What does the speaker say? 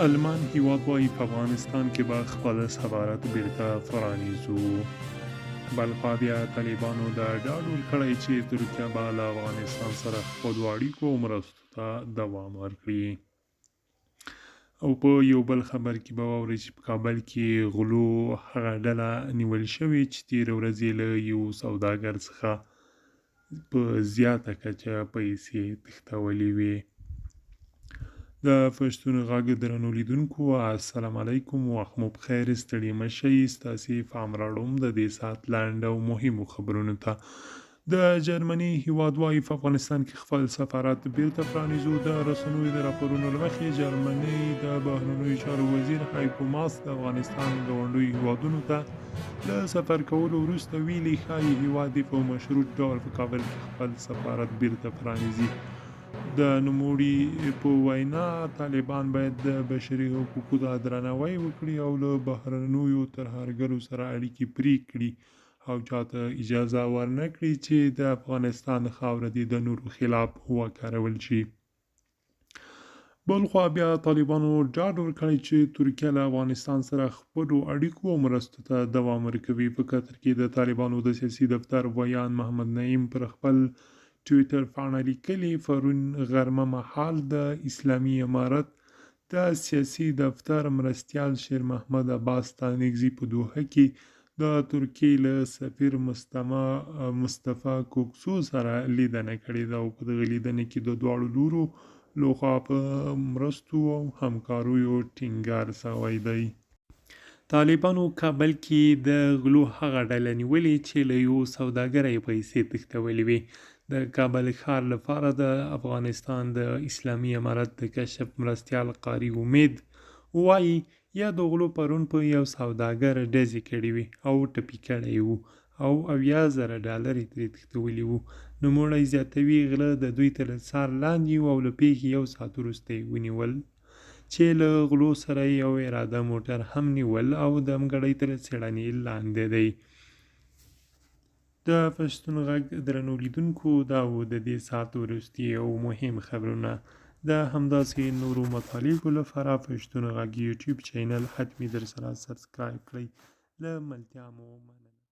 المان هیواد وایي په افغانستان کې به خپل سفارت بیرته پرانیزو. بلخوا بیا طالبانو دا ډاډ ورکړی چې ترکیه به له افغانستان سره خپلو اړیکو او مرستو ته دوام ورکړي. او په یو بل خبر کې به واورئ چې په کابل کې غلو هغه ډله نیول شوې چې تېره ورځ یې له یو سوداګر څخه په زیاته کچه پیسې تښتولې وې. د پښتون غږ درنو لیدونکو السلام علیکم، وخت مو بخیر، ستړي مه شئ. ستاسې پام راوړم د دې ساعت لنډ او مهمو خبرونو ته. د جرمني هیواد وایي په افغانستان کې خپل سفارت بیرته پرانیزو. د رسنیو د راپورونو له مخې جرمني د بهرنیو چارو وزیر هایکو ماس د افغانستان ګاونډیو هیوادونو ته له سفر کولو وروسته ویلي ښایي هیواد یې په مشروط ډول په کابل کې خپل سفارت بیرته پرانیزي. د نوموړي په وینا طالبان باید د بشري حقوقو درناوی وکړي او له بهرنیو ترهګرو سره اړیکې پرې کړي او چاته اجازه ورنه کړي چې د افغانستان خاوره دې د نورو خلاف وکارول شي. بلخوا بیا طالبانو ډاډ ورکړی چې ترکیه له افغانستان سره خپلو اړیکو او مرستو ته دوام ورکوي. په قطر کې د طالبانو د سیاسي دفتر ویان محمد نعیم پر خپل ټویټر پاڼه لیکلي پرون غرمه مهال د اسلامي امارت د سیاسي دفتر مرستیال شیر محمد عباس ستانکزي په دوحه کې د ترکیې له سفیر مصطفی کوکسو سره لیدنه کړې ده او په دغه لیدنه کې د دواړو لورو لخوا په مرستو او همکاریو ټینګار شوی دی. طالبانو کابل کې د غلو هغه ډله نیولې چې له یو سوداګر یې پیسې تښتولې وې. د کابل ښار لپاره د افغانستان د اسلامي امارت د کشف مرستیال قاری امید وایي یا د غلو پرون په یو سوداګر ډزې کړې وې او ټپي کړی وو او 80,000 ډالر یې ترې تښتولي وو. نوموړی زیاتوي غله د دوی تر څار لاندې وو او له پیښې یو ساعت وروسته یې ونیول چې له غلو سره یو اراده موټر هم نیول او د همګړۍ تر څېړنې لاندې دی. د پښتون غږ درنو لیدونکو دا و د دې ساعت وروستي او مهم خبرونه. د همداسې نورو مطالبو لپاره پښتون غږ یوټیوب چینل حتمي در سره سبسکرایب کړئ. له ملتیا مو مننه.